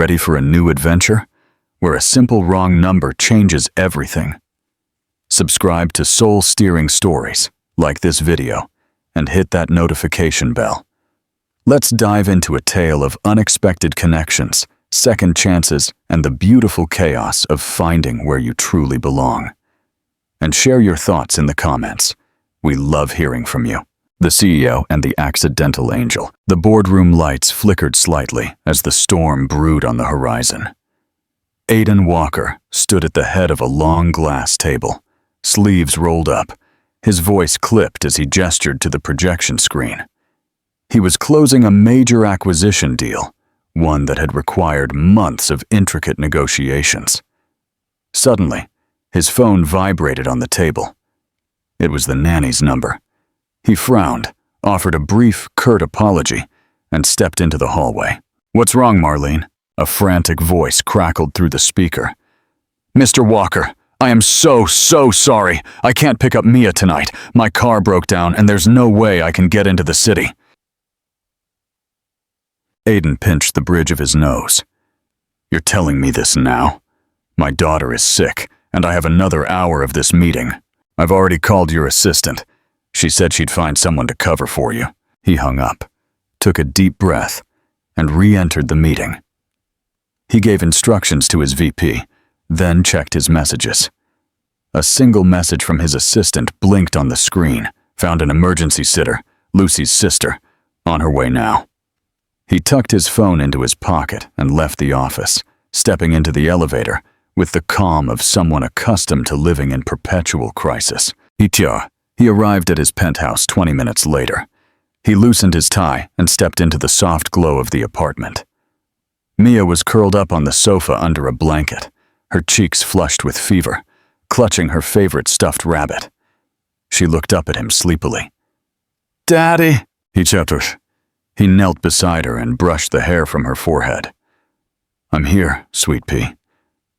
Ready for a new adventure? Where a simple wrong number changes everything. Subscribe to Soul Steering Stories, like this video, and hit that notification bell. Let's dive into a tale of unexpected connections, second chances, and the beautiful chaos of finding where you truly belong. And share your thoughts in the comments. We love hearing from you. The CEO and the accidental angel. The boardroom lights flickered slightly as the storm brewed on the horizon. Aidan Walker stood at the head of a long glass table, sleeves rolled up, his voice clipped as he gestured to the projection screen. He was closing a major acquisition deal, one that had required months of intricate negotiations. Suddenly, his phone vibrated on the table. It was the nanny's number. He frowned, offered a brief, curt apology, and stepped into the hallway. "What's wrong, Marlene?" A frantic voice crackled through the speaker. "Mr. Walker, I am so sorry. I can't pick up Mia tonight. My car broke down and there's no way I can get into the city." Aidan pinched the bridge of his nose. "You're telling me this now? My daughter is sick, and I have another hour of this meeting. I've already called your assistant. She said she'd find someone to cover for you." He hung up, took a deep breath, and re-entered the meeting. He gave instructions to his VP, then checked his messages. A single message from his assistant blinked on the screen, found an emergency sitter, Lucy's sister, on her way now. He tucked his phone into his pocket and left the office, stepping into the elevator with the calm of someone accustomed to living in perpetual crisis. He arrived at his penthouse 20 minutes later. He loosened his tie and stepped into the soft glow of the apartment. Mia was curled up on the sofa under a blanket, her cheeks flushed with fever, clutching her favorite stuffed rabbit. She looked up at him sleepily. "Daddy!" He knelt beside her and brushed the hair from her forehead. "I'm here, sweet pea.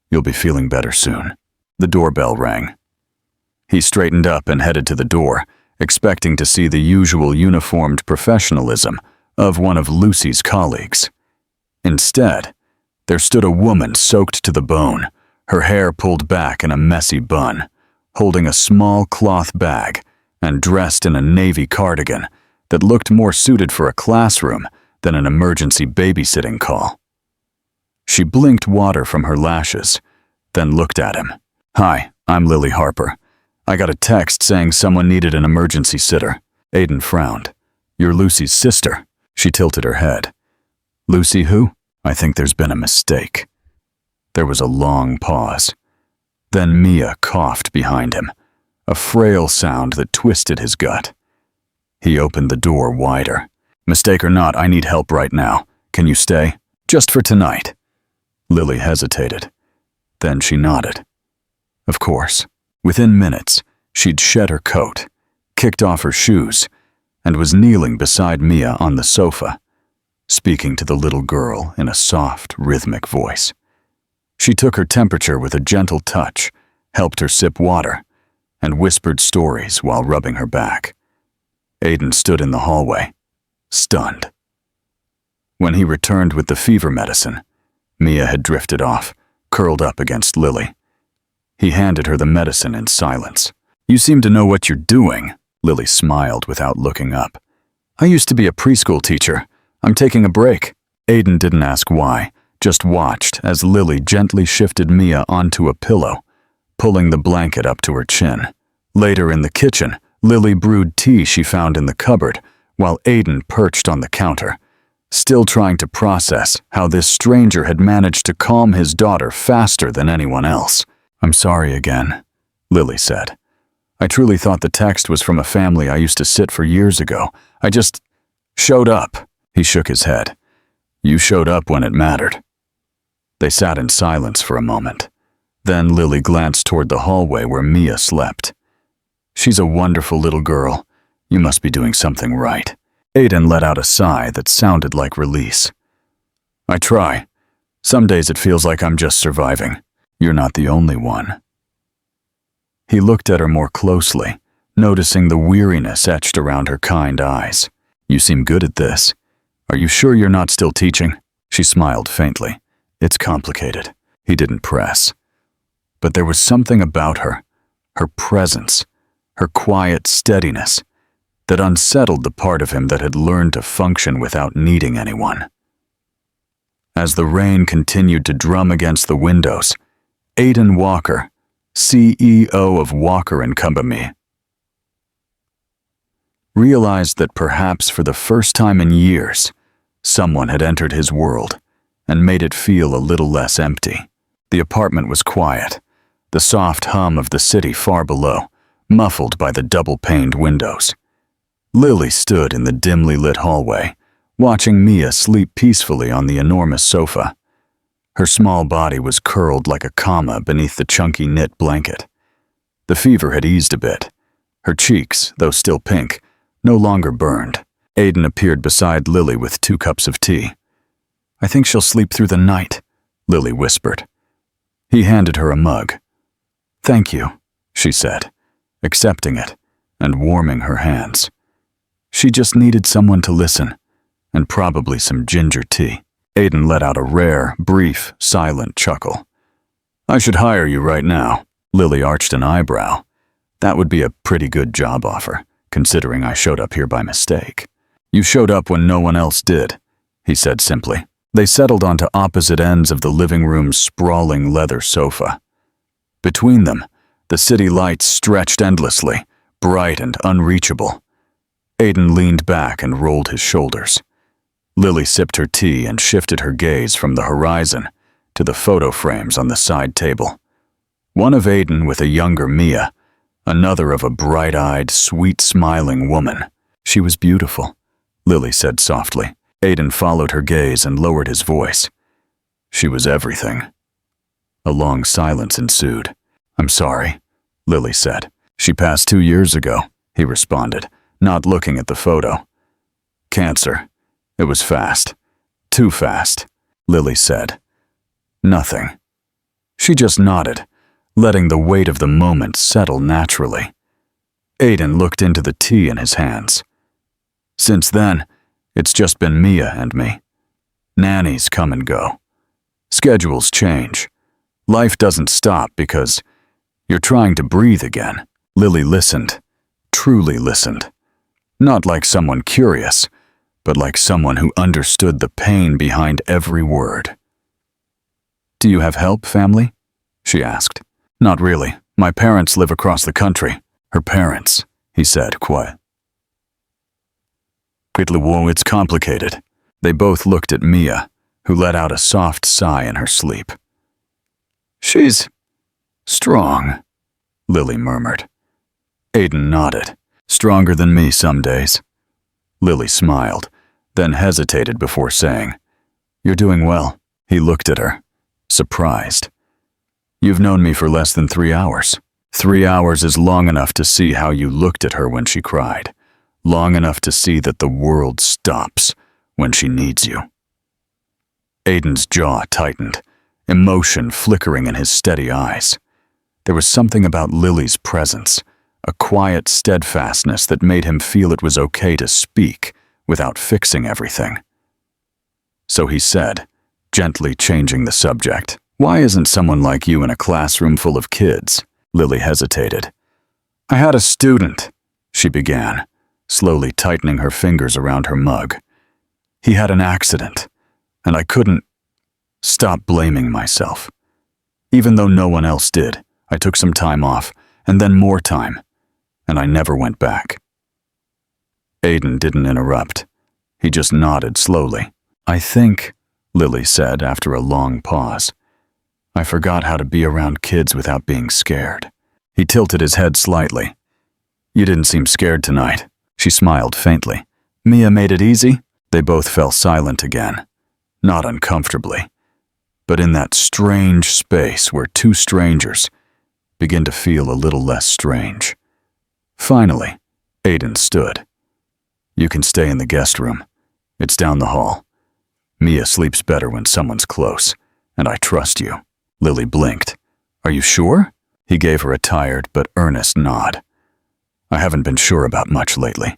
You'll be feeling better soon." The doorbell rang. He straightened up and headed to the door, expecting to see the usual uniformed professionalism of one of Lucy's colleagues. Instead, there stood a woman soaked to the bone, her hair pulled back in a messy bun, holding a small cloth bag and dressed in a navy cardigan that looked more suited for a classroom than an emergency babysitting call. She blinked water from her lashes, then looked at him. "Hi, I'm Lily Harper. I got a text saying someone needed an emergency sitter." Aidan frowned. "You're Lucy's sister." She tilted her head. "Lucy who? I think there's been a mistake." There was a long pause. Then Mia coughed behind him, a frail sound that twisted his gut. He opened the door wider. "Mistake or not, I need help right now. Can you stay? Just for tonight." Lily hesitated. Then she nodded. Of course. Within minutes, she'd shed her coat, kicked off her shoes, and was kneeling beside Mia on the sofa, speaking to the little girl in a soft, rhythmic voice. She took her temperature with a gentle touch, helped her sip water, and whispered stories while rubbing her back. Aidan stood in the hallway, stunned. When he returned with the fever medicine, Mia had drifted off, curled up against Lily. He handed her the medicine in silence. "You seem to know what you're doing," Lily smiled without looking up. "I used to be a preschool teacher. I'm taking a break." Aidan didn't ask why, just watched as Lily gently shifted Mia onto a pillow, pulling the blanket up to her chin. Later in the kitchen, Lily brewed tea she found in the cupboard, while Aidan perched on the counter, still trying to process how this stranger had managed to calm his daughter faster than anyone else. "I'm sorry again," Lily said. "I truly thought the text was from a family I used to sit for years ago. I just showed up." He shook his head. "You showed up when it mattered." They sat in silence for a moment. Then Lily glanced toward the hallway where Mia slept. "She's a wonderful little girl. You must be doing something right." Aidan let out a sigh that sounded like release. "I try. Some days it feels like I'm just surviving. You're not the only one." He looked at her more closely, noticing the weariness etched around her kind eyes. "You seem good at this. Are you sure you're not still teaching?" She smiled faintly. It's complicated. He didn't press. But there was something about her, her presence, her quiet steadiness, that unsettled the part of him that had learned to function without needing anyone. As the rain continued to drum against the windows, Aiden Walker, CEO of Walker & Company, realized that perhaps for the first time in years, someone had entered his world and made it feel a little less empty. The apartment was quiet, the soft hum of the city far below, muffled by the double-paned windows. Lily stood in the dimly lit hallway, watching Mia sleep peacefully on the enormous sofa. Her small body was curled like a comma beneath the chunky knit blanket. The fever had eased a bit. Her cheeks, though still pink, no longer burned. Aiden appeared beside Lily with 2 cups of tea. "I think she'll sleep through the night," Lily whispered. He handed her a mug. "Thank you," she said, accepting it and warming her hands. She just needed someone to listen, and probably some ginger tea. Aiden let out a rare, brief, silent chuckle. "I should hire you right now." Lily arched an eyebrow. That would be a pretty good job offer, considering I showed up here by mistake. "You showed up when no one else did," he said simply. They settled onto opposite ends of the living room's sprawling leather sofa. Between them, the city lights stretched endlessly, bright and unreachable. Aiden leaned back and rolled his shoulders. Lily sipped her tea and shifted her gaze from the horizon to the photo frames on the side table. One of Aiden with a younger Mia, another of a bright-eyed, sweet-smiling woman. She was beautiful, Lily said softly. Aiden followed her gaze and lowered his voice. She was everything. A long silence ensued. "I'm sorry," Lily said. "She passed 2 years ago," he responded, not looking at the photo. "Cancer. It was fast. Too fast," Lily said. Nothing. She just nodded, letting the weight of the moment settle naturally. Aiden looked into the tea in his hands. "Since then, it's just been Mia and me. Nannies come and go. Schedules change. Life doesn't stop because you're trying to breathe again." Lily listened, truly listened. Not like someone curious, but like someone who understood the pain behind every word. "Do you have help, family?" she asked. "Not really. My parents live across the country." "Her parents," he said, quiet. "It's complicated." They both looked at Mia, who let out a soft sigh in her sleep. "She's strong," Lily murmured. Aiden nodded. "Stronger than me some days." Lily smiled, then hesitated before saying, "You're doing well." He looked at her, surprised. "You've known me for less than 3 hours. 3 hours is long enough to see how you looked at her when she cried. Long enough to see that the world stops when she needs you." Aiden's jaw tightened, emotion flickering in his steady eyes. There was something about Lily's presence, a quiet steadfastness that made him feel it was okay to speak without fixing everything. So he said, gently changing the subject, "Why isn't someone like you in a classroom full of kids?" Lily hesitated. "I had a student," she began, slowly tightening her fingers around her mug. "He had an accident, and I couldn't stop blaming myself. Even though no one else did, I took some time off, and then more time, and I never went back." Aiden didn't interrupt. He just nodded slowly. "I think," Lily said after a long pause, "I forgot how to be around kids without being scared." He tilted his head slightly. "You didn't seem scared tonight." She smiled faintly. "Mia made it easy?" They both fell silent again, not uncomfortably, but in that strange space where 2 strangers begin to feel a little less strange. Finally, Aiden stood. "You can stay in the guest room. It's down the hall. Mia sleeps better when someone's close, and I trust you." Lily blinked. "Are you sure?" He gave her a tired but earnest nod. "I haven't been sure about much lately,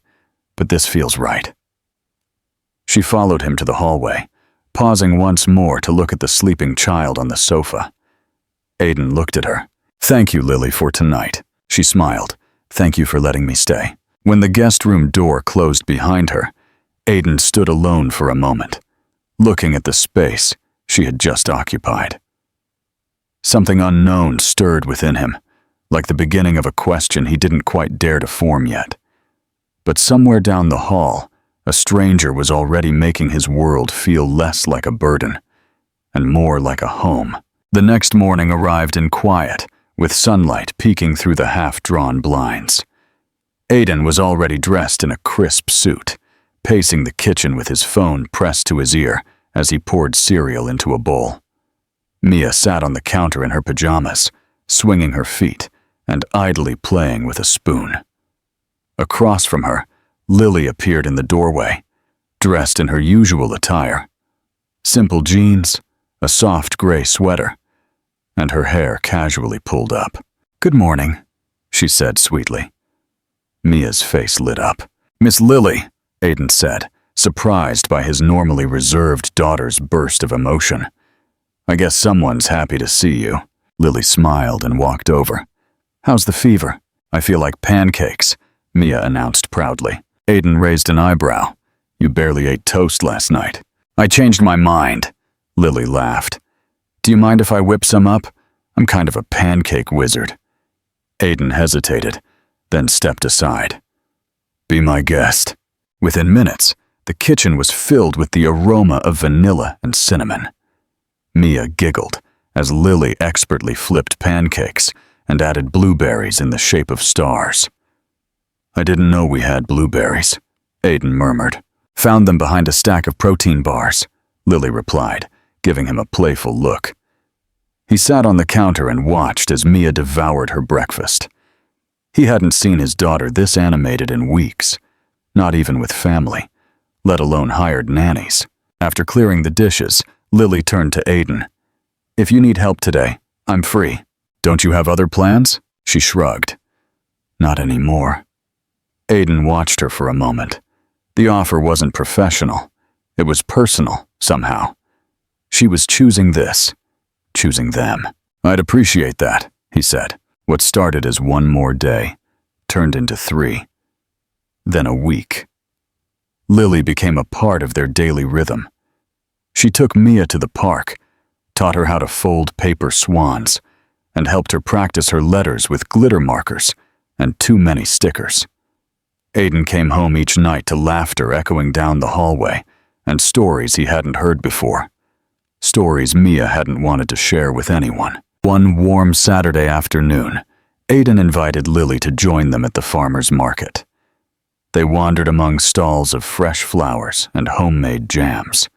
but this feels right." She followed him to the hallway, pausing once more to look at the sleeping child on the sofa. Aiden looked at her. "Thank you, Lily, for tonight." She smiled. "Thank you for letting me stay." When the guest room door closed behind her, Aiden stood alone for a moment, looking at the space she had just occupied. Something unknown stirred within him, like the beginning of a question he didn't quite dare to form yet. But somewhere down the hall, a stranger was already making his world feel less like a burden and more like a home. The next morning arrived in quiet, with sunlight peeking through the half-drawn blinds. Aiden was already dressed in a crisp suit, pacing the kitchen with his phone pressed to his ear as he poured cereal into a bowl. Mia sat on the counter in her pajamas, swinging her feet and idly playing with a spoon. Across from her, Lily appeared in the doorway, dressed in her usual attire: simple jeans, a soft gray sweater, and her hair casually pulled up. "Good morning," she said sweetly. Mia's face lit up. "Miss Lily," Aiden said, surprised by his normally reserved daughter's burst of emotion. "I guess someone's happy to see you." Lily smiled and walked over. "How's the fever?" "I feel like pancakes," Mia announced proudly. Aiden raised an eyebrow. "You barely ate toast last night." "I changed my mind," Lily laughed. "Do you mind if I whip some up? I'm kind of a pancake wizard." Aiden hesitated, then stepped aside. "Be my guest." Within minutes, the kitchen was filled with the aroma of vanilla and cinnamon. Mia giggled as Lily expertly flipped pancakes and added blueberries in the shape of stars. "I didn't know we had blueberries," Aiden murmured. "Found them behind a stack of protein bars," Lily replied, giving him a playful look. He sat on the counter and watched as Mia devoured her breakfast. He hadn't seen his daughter this animated in weeks, not even with family, let alone hired nannies. After clearing the dishes, Lily turned to Aiden. "If you need help today, I'm free." "Don't you have other plans?" She shrugged. "Not anymore." Aiden watched her for a moment. The offer wasn't professional. It was personal, somehow. She was choosing this, choosing them. "I'd appreciate that," he said. What started as one more day turned into 3, then a week. Lily became a part of their daily rhythm. She took Mia to the park, taught her how to fold paper swans, and helped her practice her letters with glitter markers and too many stickers. Aiden came home each night to laughter echoing down the hallway and stories he hadn't heard before. Stories Mia hadn't wanted to share with anyone. One warm Saturday afternoon, Aiden invited Lily to join them at the farmer's market. They wandered among stalls of fresh flowers and homemade jams.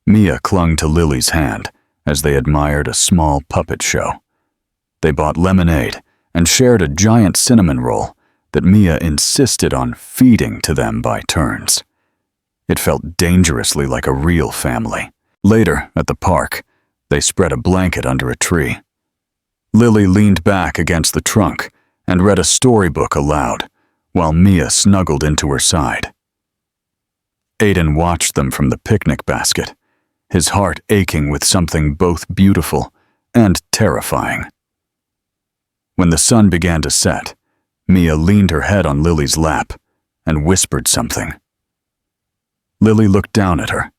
Mia clung to Lily's hand as they admired a small puppet show. They bought lemonade and shared a giant cinnamon roll that Mia insisted on feeding to them by turns. It felt dangerously like a real family. Later, at the park, they spread a blanket under a tree. Lily leaned back against the trunk and read a storybook aloud, while Mia snuggled into her side. Aiden watched them from the picnic basket, his heart aching with something both beautiful and terrifying. When the sun began to set, Mia leaned her head on Lily's lap and whispered something. Lily looked down at her,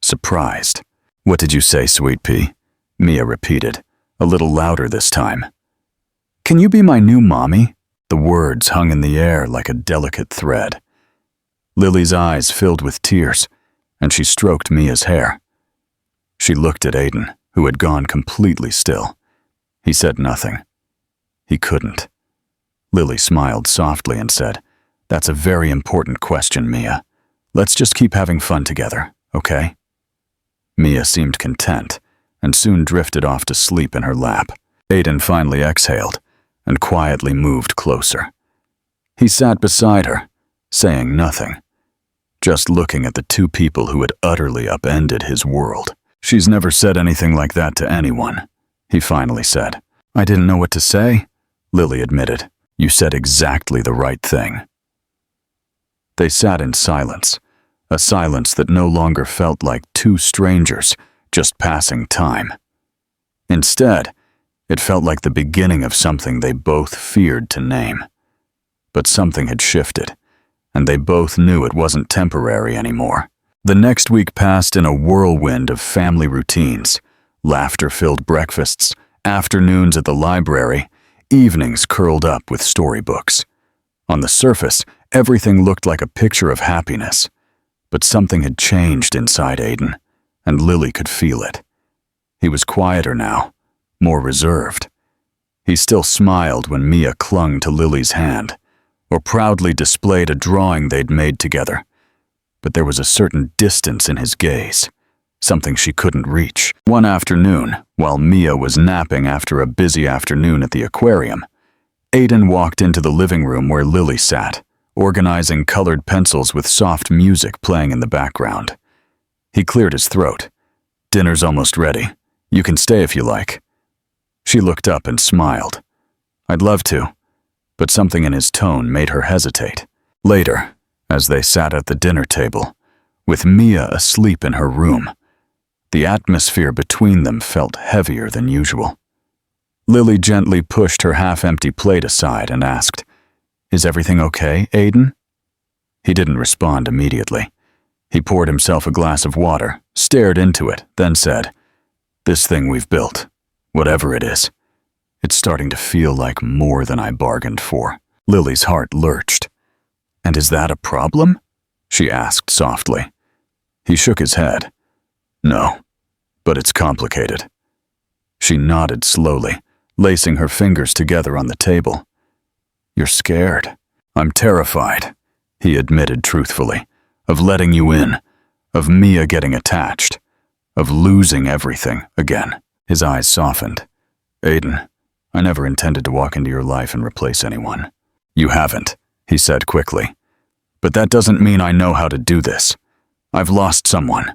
surprised. "What did you say, sweet pea?" Mia repeated, a little louder this time. "Can you be my new mommy?" The words hung in the air like a delicate thread. Lily's eyes filled with tears, and she stroked Mia's hair. She looked at Aiden, who had gone completely still. He said nothing. He couldn't. Lily smiled softly and said, "That's a very important question, Mia. Let's just keep having fun together, okay?" Mia seemed content and soon drifted off to sleep in her lap. Aiden finally exhaled and quietly moved closer. He sat beside her, saying nothing, just looking at the two people who had utterly upended his world. "She's never said anything like that to anyone," he finally said. "I didn't know what to say," Lily admitted. "You said exactly the right thing." They sat in silence, a silence that no longer felt like two strangers just passing time. Instead, it felt like the beginning of something they both feared to name. But something had shifted, and they both knew it wasn't temporary anymore. The next week passed in a whirlwind of family routines, laughter-filled breakfasts, afternoons at the library, evenings curled up with storybooks. On the surface, everything looked like a picture of happiness, but something had changed inside Aiden, and Lily could feel it. He was quieter now, more reserved. He still smiled when Mia clung to Lily's hand, or proudly displayed a drawing they'd made together. But there was a certain distance in his gaze, something she couldn't reach. One afternoon, while Mia was napping after a busy afternoon at the aquarium, Aiden walked into the living room where Lily sat, organizing colored pencils with soft music playing in the background. He cleared his throat. "Dinner's almost ready. You can stay if you like." She looked up and smiled. "I'd love to," but something in his tone made her hesitate. Later, as they sat at the dinner table, with Mia asleep in her room, the atmosphere between them felt heavier than usual. Lily gently pushed her half-empty plate aside and asked, "Is everything okay, Aiden?" He didn't respond immediately. He poured himself a glass of water, stared into it, then said, "This thing we've built, whatever it is, it's starting to feel like more than I bargained for." Lily's heart lurched. "And is that a problem?" she asked softly. He shook his head. "No, but it's complicated." She nodded slowly, lacing her fingers together on the table. "You're scared." "I'm terrified," he admitted truthfully, "of letting you in, of Mia getting attached, of losing everything again." His eyes softened. "Aiden, I never intended to walk into your life and replace anyone." "You haven't," he said quickly. "But that doesn't mean I know how to do this. I've lost someone,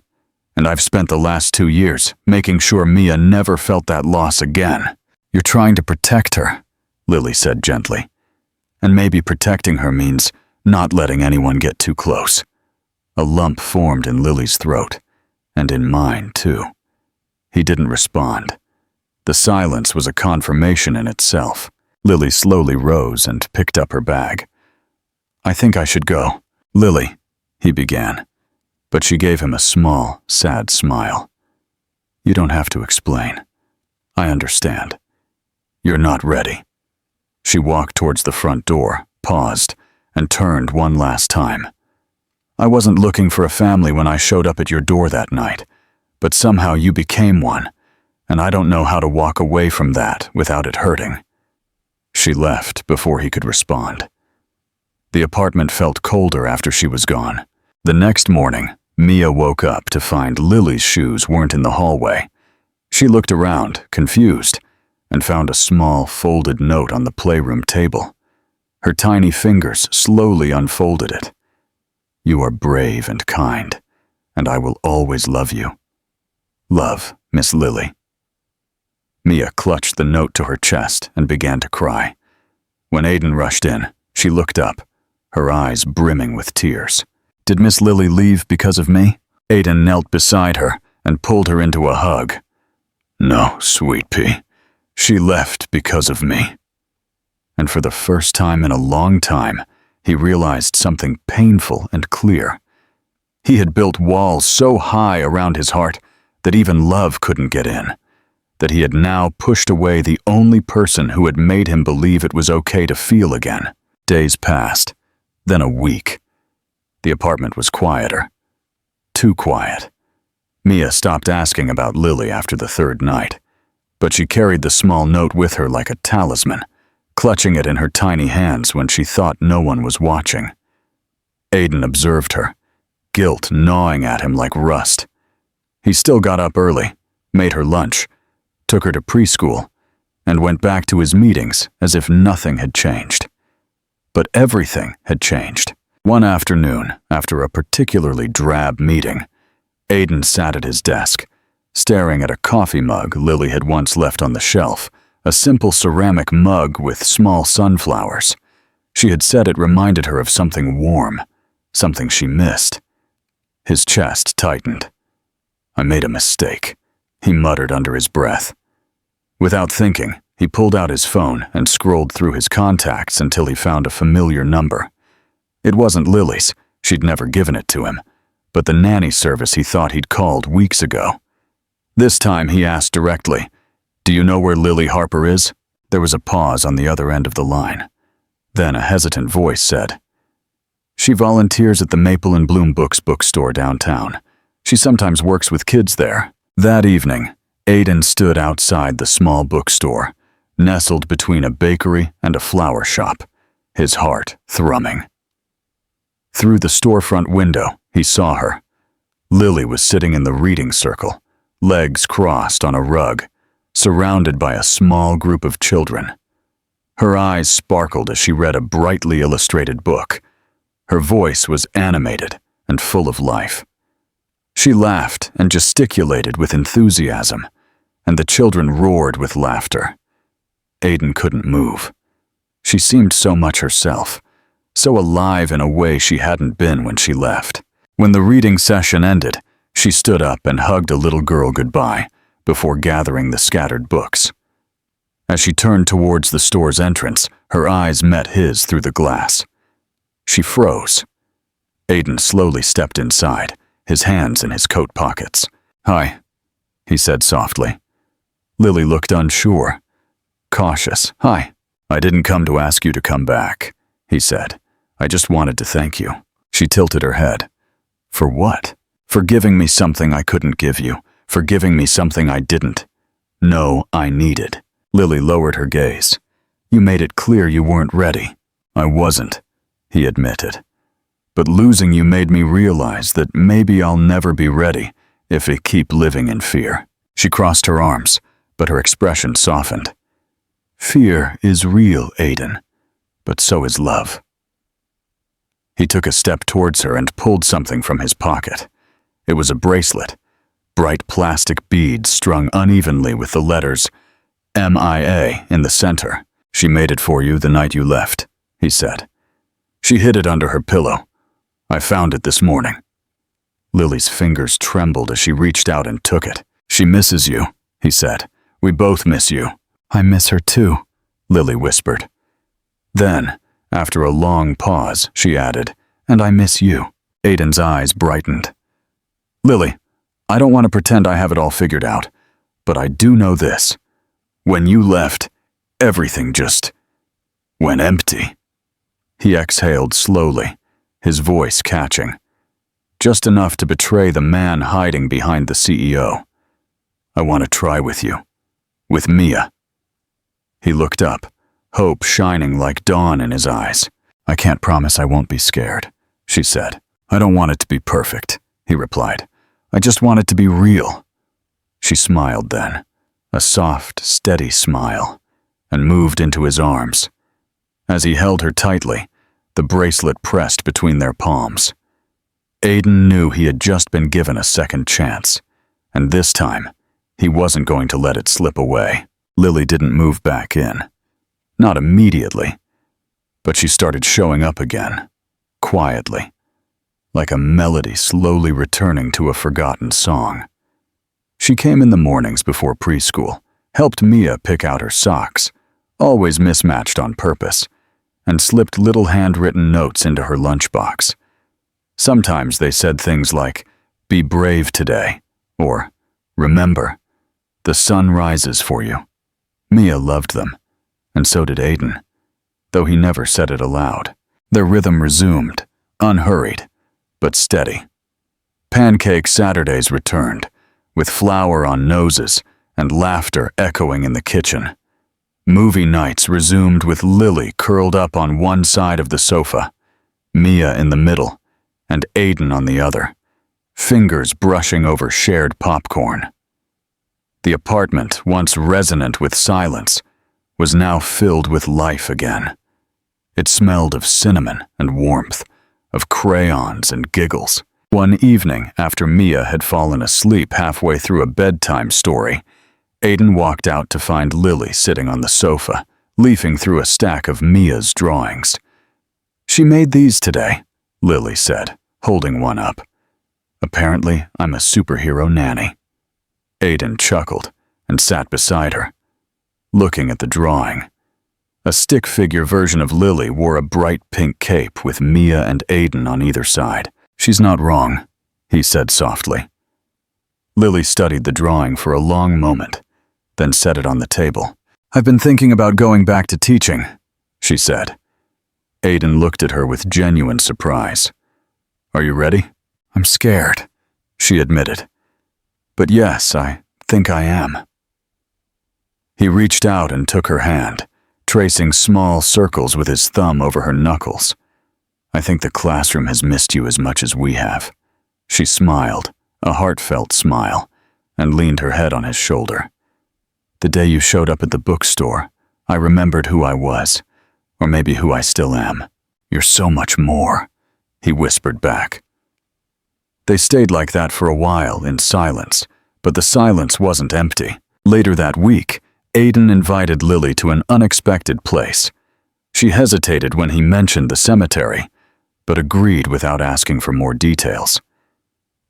and I've spent the last 2 years making sure Mia never felt that loss again." "You're trying to protect her," Lily said gently. "And maybe protecting her means not letting anyone get too close." A lump formed in Lily's throat, and in mine, too. He didn't respond. The silence was a confirmation in itself. Lily slowly rose and picked up her bag. "I think I should go." "Lily," he began, but she gave him a small, sad smile. "You don't have to explain. I understand. You're not ready." She walked towards the front door, paused, and turned one last time. "I wasn't looking for a family when I showed up at your door that night, but somehow you became one, and I don't know how to walk away from that without it hurting." She left before he could respond. The apartment felt colder after she was gone. The next morning, Mia woke up to find Lily's shoes weren't in the hallway. She looked around, confused, and found a small, folded note on the playroom table. Her tiny fingers slowly unfolded it. "You are brave and kind, and I will always love you. Love, Miss Lily." Mia clutched the note to her chest and began to cry. When Aiden rushed in, she looked up, her eyes brimming with tears. "Did Miss Lily leave because of me?" Aiden knelt beside her and pulled her into a hug. "No, sweet pea. She left because of me." And for the first time in a long time, he realized something painful and clear. He had built walls so high around his heart that even love couldn't get in, that he had now pushed away the only person who had made him believe it was okay to feel again. Days passed, then a week. The apartment was quieter. Too quiet. Mia stopped asking about Lily after the third night, but she carried the small note with her like a talisman, clutching it in her tiny hands when she thought no one was watching. Aiden observed her, guilt gnawing at him like rust. He still got up early, made her lunch, took her to preschool, and went back to his meetings as if nothing had changed. But everything had changed. One afternoon, after a particularly drab meeting, Aiden sat at his desk, staring at a coffee mug Lily had once left on the shelf, a simple ceramic mug with small sunflowers. She had said it reminded her of something warm, something she missed. His chest tightened. I made a mistake, he muttered under his breath. Without thinking, he pulled out his phone and scrolled through his contacts until he found a familiar number. It wasn't Lily's, she'd never given it to him, but the nanny service he thought he'd called weeks ago. This time he asked directly, "Do you know where Lily Harper is?" There was a pause on the other end of the line. Then a hesitant voice said, "She volunteers at the Maple and Bloom Books bookstore downtown. She sometimes works with kids there." That evening, Aiden stood outside the small bookstore, nestled between a bakery and a flower shop, his heart thrumming. Through the storefront window, he saw her. Lily was sitting in the reading circle, legs crossed on a rug, surrounded by a small group of children. Her eyes sparkled as she read a brightly illustrated book. Her voice was animated and full of life. She laughed and gesticulated with enthusiasm, and the children roared with laughter. Aiden couldn't move. She seemed so much herself, so alive in a way she hadn't been when she left. When the reading session ended, she stood up and hugged a little girl goodbye before gathering the scattered books. As she turned towards the store's entrance, her eyes met his through the glass. She froze. Aiden slowly stepped inside, his hands in his coat pockets. "Hi," he said softly. Lily looked unsure, cautious. "Hi. I didn't come to ask you to come back," he said. "I just wanted to thank you." She tilted her head. "For what?" "For giving me something I couldn't give you, for giving me something I didn't. No, I needed." Lily lowered her gaze. "You made it clear you weren't ready." "I wasn't," he admitted. "But losing you made me realize that maybe I'll never be ready if I keep living in fear." She crossed her arms, but her expression softened. "Fear is real, Aiden, but so is love." He took a step towards her and pulled something from his pocket. It was a bracelet, bright plastic beads strung unevenly with the letters MIA in the center. "She made it for you the night you left," he said. She hid it under her pillow. "I found it this morning." Lily's fingers trembled as she reached out and took it. "She misses you," he said. "We both miss you." "I miss her too," Lily whispered. Then, after a long pause, she added, "And I miss you." Aiden's eyes brightened. "Lily, I don't want to pretend I have it all figured out, but I do know this. When you left, everything just went empty." He exhaled slowly, his voice catching, just enough to betray the man hiding behind the CEO. "I want to try with you. With Mia." He looked up, hope shining like dawn in his eyes. "I can't promise I won't be scared," she said. "I don't want it to be perfect," he replied. "I just want it to be real." She smiled then, a soft, steady smile, and moved into his arms. As he held her tightly, the bracelet pressed between their palms. Aiden knew he had just been given a second chance, and this time, he wasn't going to let it slip away. Lily didn't move back in. Not immediately, but she started showing up again, quietly, like a melody slowly returning to a forgotten song. She came in the mornings before preschool, helped Mia pick out her socks, always mismatched on purpose, and slipped little handwritten notes into her lunchbox. Sometimes they said things like, "Be brave today," or, "Remember, the sun rises for you." Mia loved them, and so did Aiden, though he never said it aloud. Their rhythm resumed, unhurried, but steady. Pancake Saturdays returned, with flour on noses and laughter echoing in the kitchen. Movie nights resumed with Lily curled up on one side of the sofa, Mia in the middle, and Aiden on the other, fingers brushing over shared popcorn. The apartment, once resonant with silence, was now filled with life again. It smelled of cinnamon and warmth, of crayons and giggles. One evening, after Mia had fallen asleep halfway through a bedtime story, Aiden walked out to find Lily sitting on the sofa, leafing through a stack of Mia's drawings. "She made these today," Lily said, holding one up. Apparently, I'm a superhero nanny. Aiden chuckled and sat beside her, looking at the drawing. A stick figure version of Lily wore a bright pink cape with Mia and Aiden on either side. She's not wrong, he said softly. Lily studied the drawing for a long moment, then set it on the table. I've been thinking about going back to teaching, she said. Aiden looked at her with genuine surprise. Are you ready? I'm scared, she admitted. But yes, I think I am. He reached out and took her hand, tracing small circles with his thumb over her knuckles. I think the classroom has missed you as much as we have. She smiled, a heartfelt smile, and leaned her head on his shoulder. The day you showed up at the bookstore, I remembered who I was, or maybe who I still am. You're so much more, he whispered back. They stayed like that for a while in silence, but the silence wasn't empty. Later that week, Aiden invited Lily to an unexpected place. She hesitated when he mentioned the cemetery, but agreed without asking for more details.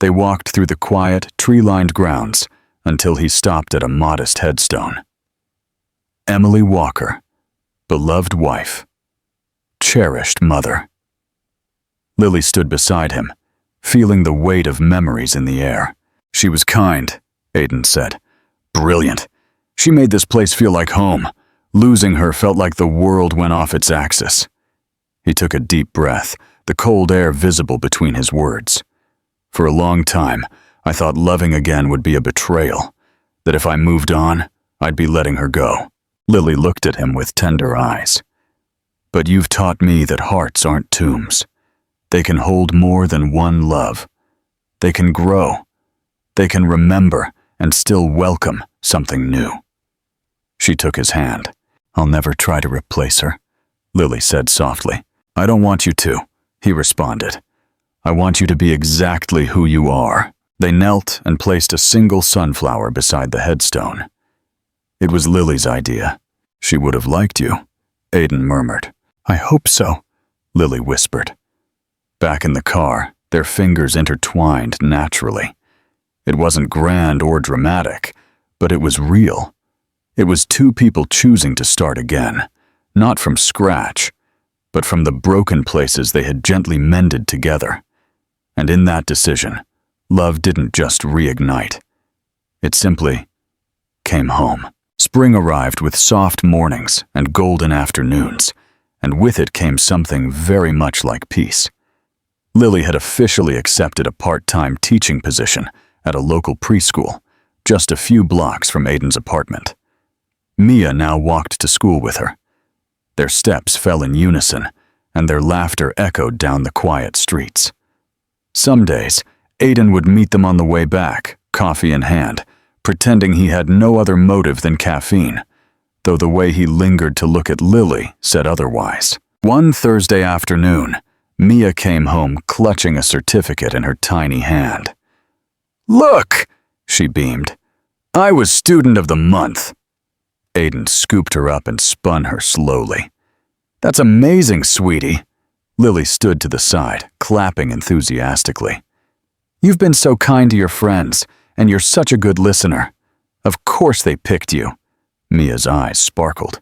They walked through the quiet, tree-lined grounds until he stopped at a modest headstone. Emily Walker, beloved wife, cherished mother. Lily stood beside him, feeling the weight of memories in the air. She was kind, Aiden said. Brilliant. She made this place feel like home. Losing her felt like the world went off its axis. He took a deep breath, the cold air visible between his words. For a long time, I thought loving again would be a betrayal, that if I moved on, I'd be letting her go. Lily looked at him with tender eyes. But you've taught me that hearts aren't tombs. They can hold more than one love. They can grow. They can remember and still welcome something new. She took his hand. I'll never try to replace her, Lily said softly. I don't want you to, he responded. I want you to be exactly who you are. They knelt and placed a single sunflower beside the headstone. It was Lily's idea. She would have liked you, Aiden murmured. I hope so, Lily whispered. Back in the car, their fingers intertwined naturally. It wasn't grand or dramatic, but it was real. It was two people choosing to start again, not from scratch, but from the broken places they had gently mended together. And in that decision, love didn't just reignite. It simply came home. Spring arrived with soft mornings and golden afternoons, and with it came something very much like peace. Lily had officially accepted a part-time teaching position at a local preschool, just a few blocks from Aiden's apartment. Mia now walked to school with her. Their steps fell in unison, and their laughter echoed down the quiet streets. Some days, Aiden would meet them on the way back, coffee in hand, pretending he had no other motive than caffeine, though the way he lingered to look at Lily said otherwise. One Thursday afternoon, Mia came home clutching a certificate in her tiny hand. Look, she beamed. I was student of the month. Aiden scooped her up and spun her slowly. That's amazing, sweetie. Lily stood to the side, clapping enthusiastically. You've been so kind to your friends, and you're such a good listener. Of course they picked you. Mia's eyes sparkled.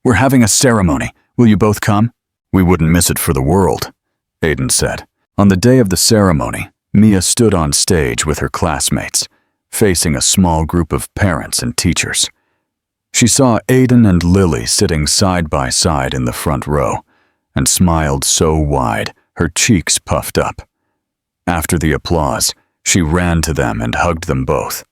We're having a ceremony. Will you both come? We wouldn't miss it for the world, Aiden said. On the day of the ceremony, Mia stood on stage with her classmates, facing a small group of parents and teachers. She saw Aiden and Lily sitting side by side in the front row, and smiled so wide her cheeks puffed up. After the applause, she ran to them and hugged them both.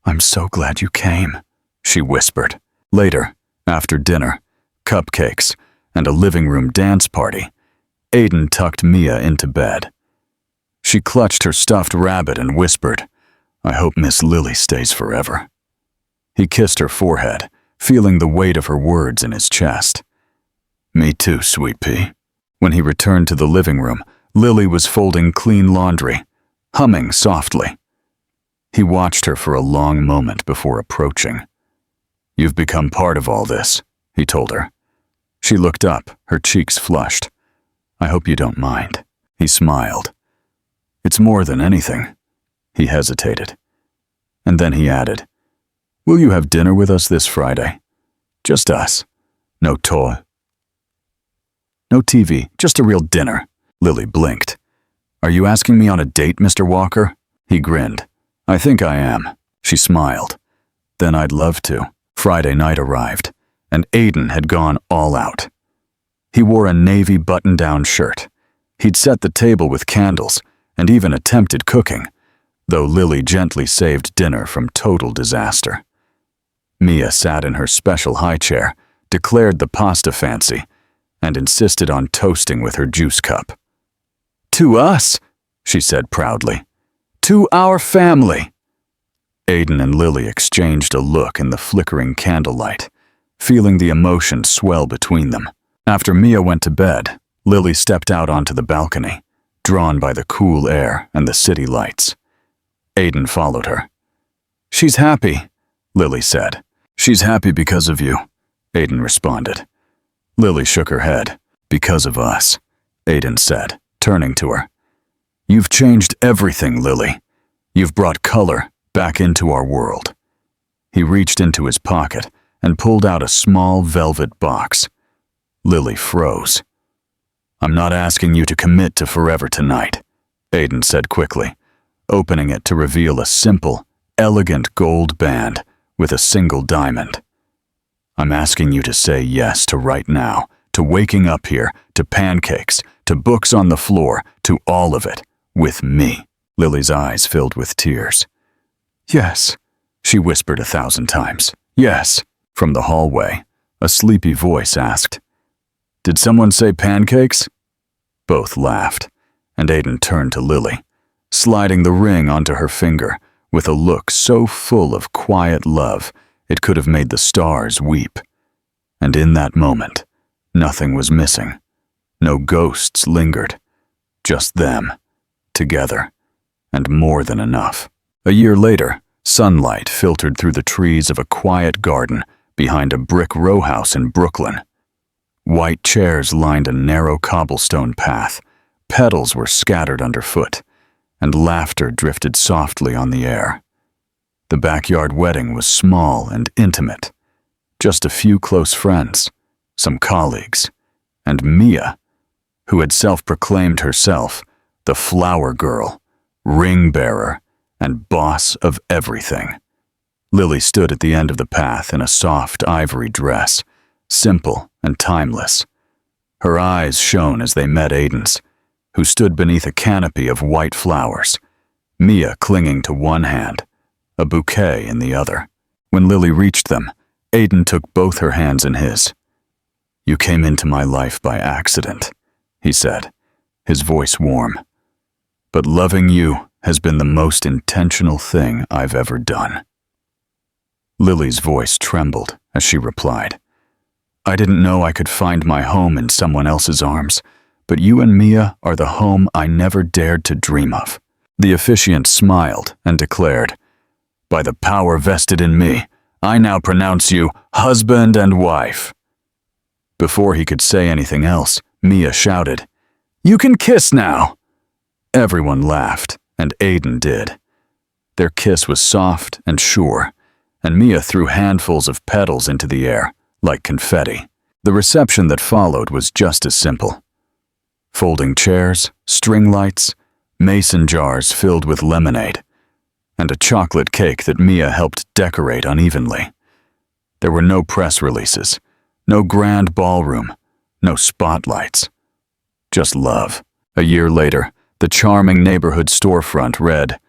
I'm so glad you came, she whispered. Later, after dinner, cupcakes, and a living room dance party, Aiden tucked Mia into bed. She clutched her stuffed rabbit and whispered, I hope Miss Lily stays forever. He kissed her forehead, feeling the weight of her words in his chest. Me too, sweet pea. When he returned to the living room, Lily was folding clean laundry, humming softly. He watched her for a long moment before approaching. You've become part of all this, he told her. She looked up, her cheeks flushed. I hope you don't mind. He smiled. It's more than anything." He hesitated. And then he added, "Will you have dinner with us this Friday? Just us. No toy. No TV, just a real dinner." Lily blinked. "Are you asking me on a date, Mr. Walker?" He grinned. "I think I am." She smiled. "Then I'd love to." Friday night arrived, and Aiden had gone all out. He wore a navy button-down shirt. He'd set the table with candles and even attempted cooking, though Lily gently saved dinner from total disaster. Mia sat in her special high chair, declared the pasta fancy, and insisted on toasting with her juice cup. "To us," she said proudly. "To our family." Aiden and Lily exchanged a look in the flickering candlelight, feeling the emotion swell between them. After Mia went to bed, Lily stepped out onto the balcony, drawn by the cool air and the city lights. Aiden followed her. "She's happy," Lily said. "She's happy because of you," Aiden responded. Lily shook her head. "Because of us," Aiden said, turning to her. "You've changed everything, Lily. You've brought color back into our world." He reached into his pocket and pulled out a small velvet box. Lily froze. "I'm not asking you to commit to forever tonight," Aiden said quickly, opening it to reveal a simple, elegant gold band with a single diamond. "I'm asking you to say yes to right now, to waking up here, to pancakes, to books on the floor, to all of it, with me." Lily's eyes filled with tears. "Yes," she whispered 1,000 times. "Yes." From the hallway, a sleepy voice asked, "Did someone say pancakes?" Both laughed, and Aiden turned to Lily, sliding the ring onto her finger with a look so full of quiet love it could have made the stars weep. And in that moment, nothing was missing. No ghosts lingered. Just them, together, and more than enough. A year later, sunlight filtered through the trees of a quiet garden behind a brick row house in Brooklyn. White chairs lined a narrow cobblestone path, petals were scattered underfoot, and laughter drifted softly on the air. The backyard wedding was small and intimate. Just a few close friends, some colleagues, and Mia, who had self-proclaimed herself the flower girl, ring bearer, and boss of everything. Lily stood at the end of the path in a soft ivory dress, simple and timeless. Her eyes shone as they met Aiden's, who stood beneath a canopy of white flowers, Mia clinging to one hand, a bouquet in the other. When Lily reached them, Aiden took both her hands in his. "You came into my life by accident," he said, his voice warm. "But loving you has been the most intentional thing I've ever done." Lily's voice trembled as she replied, "I didn't know I could find my home in someone else's arms, but you and Mia are the home I never dared to dream of." The officiant smiled and declared, "By the power vested in me, I now pronounce you husband and wife." Before he could say anything else, Mia shouted, "You can kiss now!" Everyone laughed, and Aiden did. Their kiss was soft and sure, and Mia threw handfuls of petals into the air, like confetti. The reception that followed was just as simple. Folding chairs, string lights, mason jars filled with lemonade, and a chocolate cake that Mia helped decorate unevenly. There were no press releases, no grand ballroom, no spotlights. Just love. A year later, the charming neighborhood storefront read,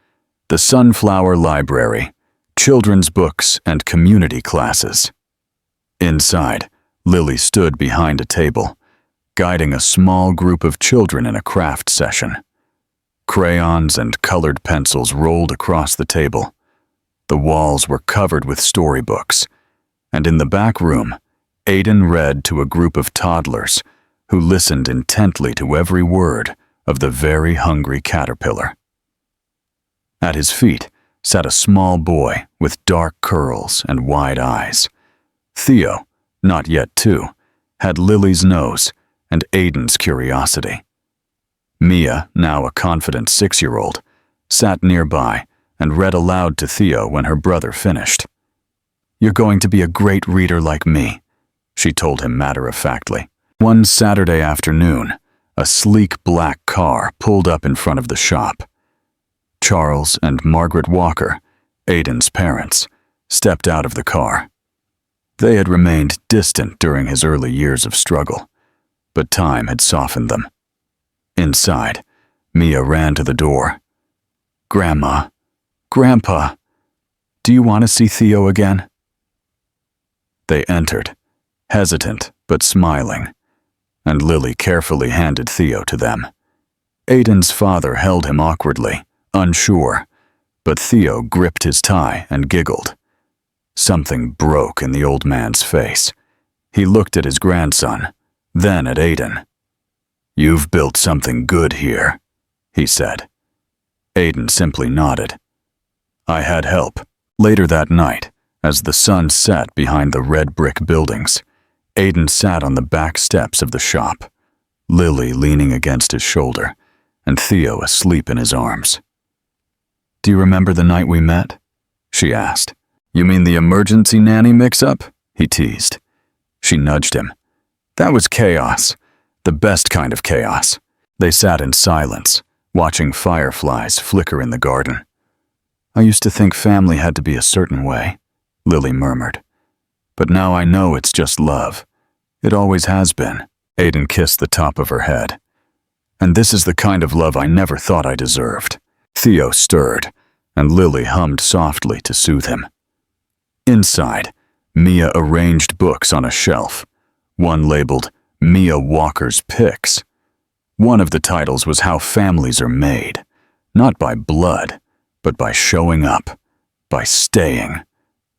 "The Sunflower Library, Children's Books and Community Classes." Inside, Lily stood behind a table, guiding a small group of children in a craft session. Crayons and colored pencils rolled across the table. The walls were covered with storybooks, and in the back room, Aiden read to a group of toddlers who listened intently to every word of The Very Hungry Caterpillar. At his feet sat a small boy with dark curls and wide eyes. Theo, not yet 2, had Lily's nose and Aiden's curiosity. Mia, now a confident 6-year-old, sat nearby and read aloud to Theo when her brother finished. "You're going to be a great reader like me," she told him matter-of-factly. One Saturday afternoon, a sleek black car pulled up in front of the shop. Charles and Margaret Walker, Aiden's parents, stepped out of the car. They had remained distant during his early years of struggle, but time had softened them. Inside, Mia ran to the door. "Grandma, Grandpa, do you want to see Theo again?" They entered, hesitant but smiling, and Lily carefully handed Theo to them. Aiden's father held him awkwardly, unsure, but Theo gripped his tie and giggled. Something broke in the old man's face. He looked at his grandson, then at Aiden. "You've built something good here," he said. Aiden simply nodded. "I had help." Later that night, as the sun set behind the red brick buildings, Aiden sat on the back steps of the shop, Lily leaning against his shoulder, and Theo asleep in his arms. "Do you remember the night we met?" she asked. "You mean the emergency nanny mix-up?" he teased. She nudged him. "That was chaos, the best kind of chaos." They sat in silence, watching fireflies flicker in the garden. "I used to think family had to be a certain way," Lily murmured. "But now I know it's just love. It always has been." Aiden kissed the top of her head. "And this is the kind of love I never thought I deserved." Theo stirred, and Lily hummed softly to soothe him. Inside, Mia arranged books on a shelf, one labeled Mia Walker's Picks. One of the titles was how families are made, not by blood, but by showing up, by staying,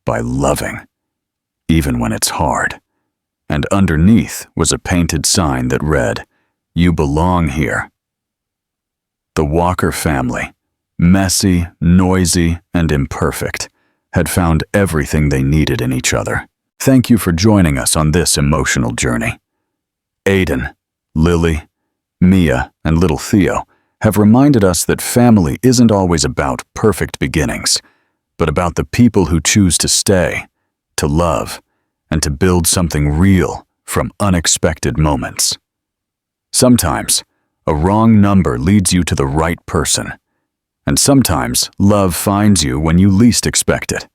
by loving, even when it's hard. And underneath was a painted sign that read, "You belong here." The Walker family, messy, noisy, and imperfect, had found everything they needed in each other. Thank you for joining us on this emotional journey. Aiden, Lily, Mia, and little Theo have reminded us that family isn't always about perfect beginnings, but about the people who choose to stay, to love, and to build something real from unexpected moments. Sometimes, a wrong number leads you to the right person. And sometimes, love finds you when you least expect it,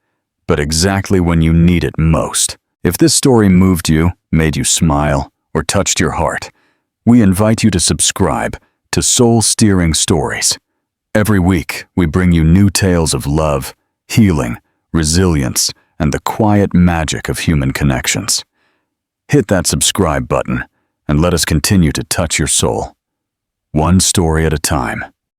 but exactly when you need it most. If this story moved you, made you smile, or touched your heart, we invite you to subscribe to Soul Steering Stories. Every week, we bring you new tales of love, healing, resilience, and the quiet magic of human connections. Hit that subscribe button and let us continue to touch your soul, one story at a time.